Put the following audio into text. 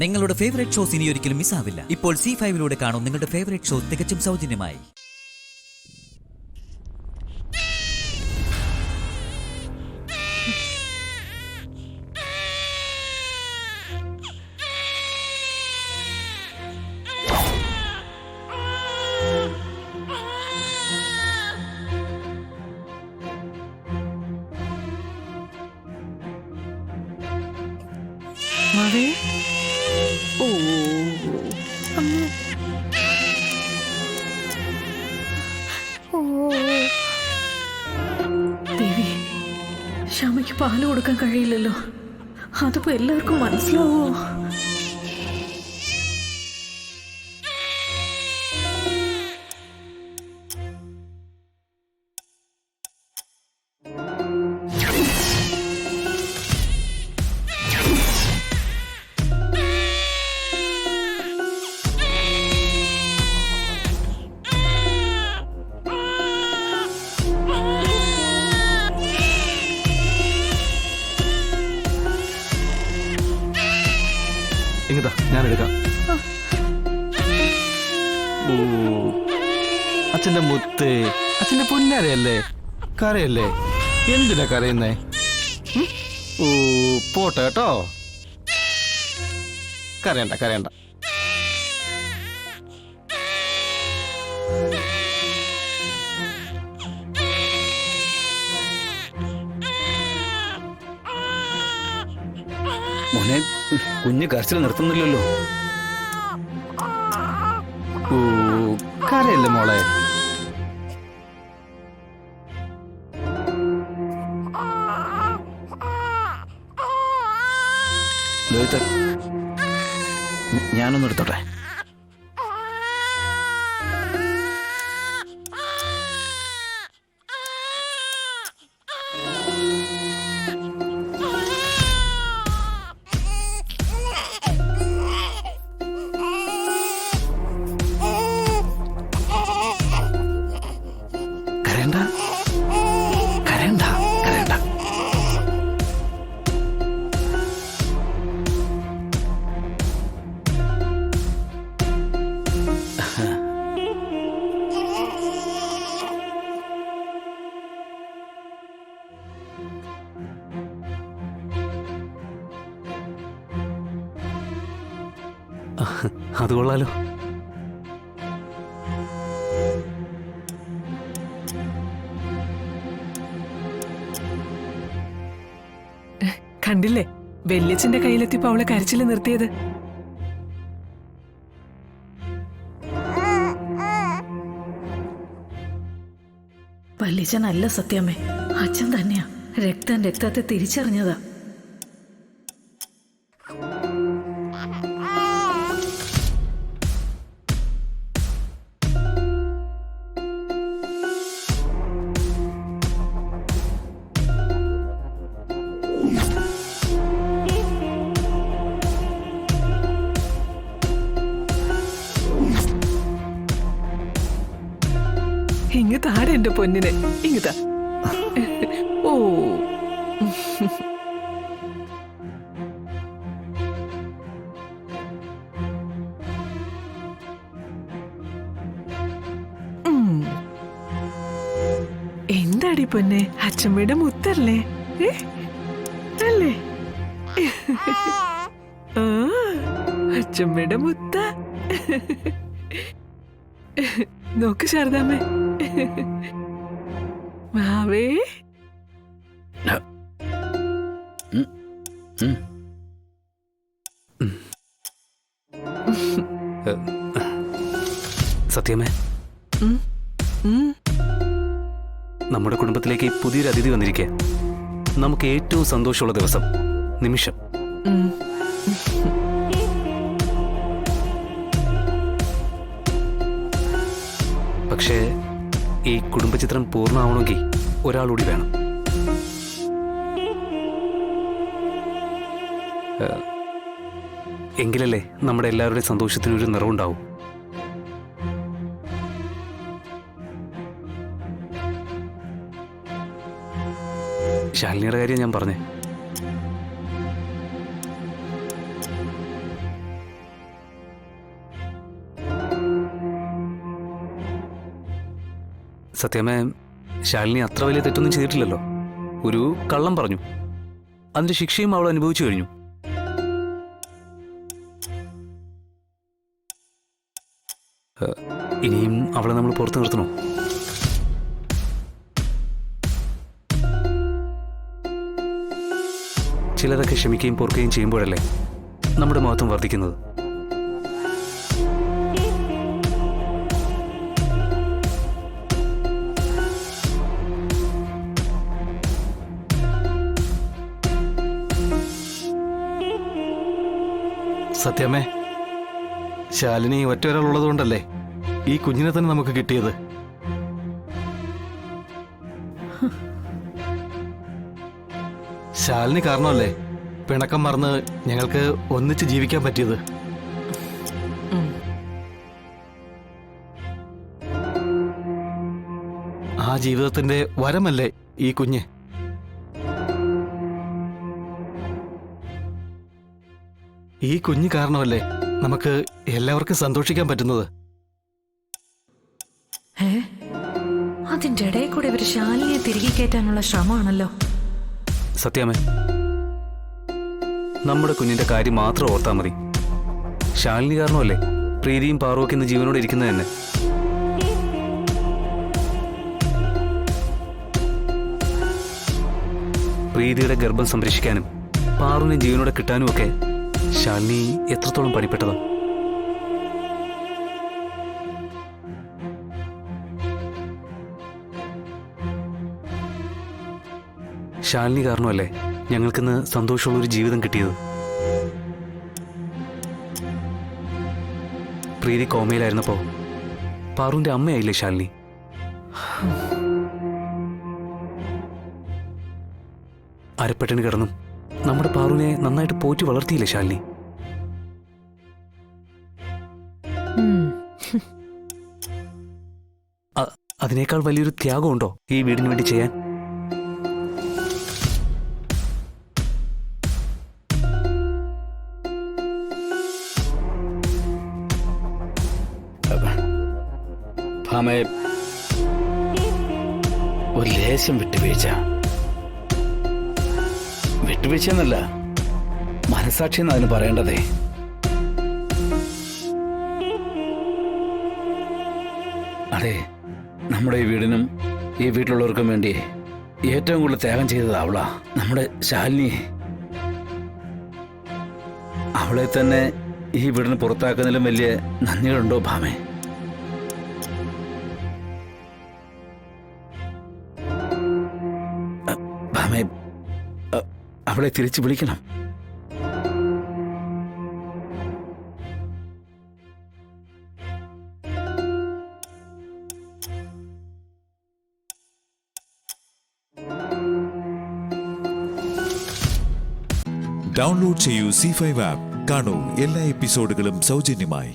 നിങ്ങളുടെ favourite shows ഇനി ഒരിക്കലും മിസ്സാവില്ല. ഇപ്പോൾ C5 കാണും നിങ്ങളുടെ ഫേവറേറ്റ് ഷോ തികച്ചും സൗജന്യമായി. മാവേ, ഓ അമ്മ, ഓ ദേവി, ശ്യാമയ്ക്ക് പാല് കൊടുക്കാൻ കഴിയില്ലല്ലോ. അതിപ്പോ എല്ലാവർക്കും മനസ്സിലാവോ? ഇങ്ങതാ ഞാൻ എടുക്കാം. ഓ അച്ഛന്റെ മുത്ത്, അച്ഛന്റെ പൊന്നാരയല്ലേ, കരയല്ലേ, എന്തിനാ കരയുന്നേ? ഓ പോട്ടെ കേട്ടോ, കരയണ്ട കരയണ്ട. മോനെ, കുഞ്ഞ് കരച്ചിൽ നിർത്തുന്നില്ലല്ലോ. ഓ കരയല്ലേ മോളെ. ലോഹിത, ഞാനൊന്നും എടുത്തോട്ടെ. കരയണ്ട കരയണ്ട കരയണ്ട. അത് കൊള്ളാലോ. കണ്ടില്ലേ, വല്യച്ഛന്റെ കയ്യിലെത്തിയപ്പോ അവളെ കരച്ചില് നിർത്തിയത്. വല്യച്ഛനല്ല സത്യമേ, അച്ഛൻ തന്നെയാ. രക്തത്തെ തിരിച്ചറിഞ്ഞതാ. ഇങ്ങ് താടെ എന്റെ പൊന്നിനെ, ഇങ്ങതാ. ഓ എന്താടി പൊന്നെ, അച്ഛമ്മയുടെ മുത്തല്ലേ? അല്ലേ? ആ, അച്ഛമ്മയുടെ മുത്ത. നോക്ക് ശാരദാമ്മേ, മാവേ. സത്യമേ, നമ്മുടെ കുടുംബത്തിലേക്ക് പുതിയൊരു അതിഥി വന്നിരിക്കുക. നമുക്ക് ഏറ്റവും സന്തോഷമുള്ള ദിവസം, നിമിഷം. പക്ഷേ ഈ കുടുംബചിത്രം പൂർണ്ണമാവണമെങ്കിൽ ഒരാളൂടി വേണം. എങ്കിലല്ലേ നമ്മുടെ എല്ലാവരുടെയും സന്തോഷത്തിനൊരു നിറവുണ്ടാവും. ശാലിനിയുടെ കാര്യം ഞാൻ പറഞ്ഞേ. സത്യമേ, ശാലിനി അത്ര വലിയ തെറ്റൊന്നും ചെയ്തിട്ടില്ലല്ലോ. ഒരു കള്ളം പറഞ്ഞു, അതിന്റെ ശിക്ഷയും അവൾ അനുഭവിച്ചു കഴിഞ്ഞു. ഇനിയും അവളെ നമ്മൾ പുറത്തു നിർത്തണോ? ചിലരൊക്കെ ക്ഷമിക്കുകയും പൊറുക്കുകയും ചെയ്യുമ്പോഴല്ലേ നമ്മുടെ മഹത്വം വർദ്ധിക്കുന്നത്. സത്യമേ, ശാലിനി ഒറ്റ ഒരാളുള്ളതുകൊണ്ടല്ലേ ഈ കുഞ്ഞിനെ തന്നെ നമുക്ക് കിട്ടിയത്. ശാലിനി കാരണമല്ലേ പിണക്കം മറന്ന് ഞങ്ങൾക്ക് ഒന്നിച്ച് ജീവിക്കാൻ പറ്റിയത്. ആ ജീവിതത്തിന്റെ വരമല്ലേ ഈ കുഞ്ഞ്. ഈ കുഞ്ഞ് കാരണമല്ലേ നമുക്ക് എല്ലാവർക്കും സന്തോഷിക്കാൻ പറ്റുന്നത്. അതിന്റെ ഇടയിൽ കൂടെ ഇവര് ശാലിനിയെ തിരികെ കയറ്റാനുള്ള ശ്രമമാണല്ലോ. സത്യമേ, നമ്മുടെ കുഞ്ഞിന്റെ കാര്യം മാത്രം ഓർത്താൽ മതി. ശാലിനി കാരണമല്ലേ പ്രീതിയും പാറുവൊക്കെ ഇന്ന് ജീവനോടെ ഇരിക്കുന്നത് തന്നെ. പ്രീതിയുടെ ഗർഭം സംരക്ഷിക്കാനും പാറുവിനെ ജീവനോടെ കിട്ടാനും ഒക്കെ ശാലിനി എത്രത്തോളം പണിപ്പെട്ടതാ. ശാലിനി കാരണമല്ലേ ഞങ്ങൾക്കിന്ന് സന്തോഷമുള്ളൊരു ജീവിതം കിട്ടിയത്. പ്രീതി കോമയിലായിരുന്നപ്പോ പാറുവിന്റെ അമ്മയായില്ലേ ശാലിനി. അരപ്പെട്ടിന് കിടന്നും നമ്മുടെ പാറുവിനെ നന്നായിട്ട് പോറ്റി വളർത്തിയില്ലേ ശാലിനി. അതിനേക്കാൾ വലിയൊരു ത്യാഗമുണ്ടോ ഈ വീടിന് വേണ്ടി ചെയ്യാൻ? ഭാമേ, ഒരു ലേശം വിട്ടുവീഴ്ച. വിട്ടുവീഴ്ചയെന്നല്ല, മനസാക്ഷി എന്ന് അതിന് പറയേണ്ടതേ. അതെ, നമ്മുടെ ഈ വീടിനും ഈ വീട്ടിലുള്ളവർക്കും വേണ്ടി ഏറ്റവും കൂടുതൽ ത്യാഗം ചെയ്തത് അവളാ, നമ്മുടെ ശാലിനി. അവളെ തന്നെ ഈ വീടിന് പുറത്താക്കുന്നതിലും വലിയ നന്ദികളുണ്ടോ ഭാമേ? ഭാമേ, അവളെ തിരിച്ചു വിളിക്കണം. ഡൗൺലോഡ് ചെയ്യൂ C5 ആപ്പ്. കാണൂ എല്ലാ എപ്പിസോഡുകളും സൗജന്യമായി.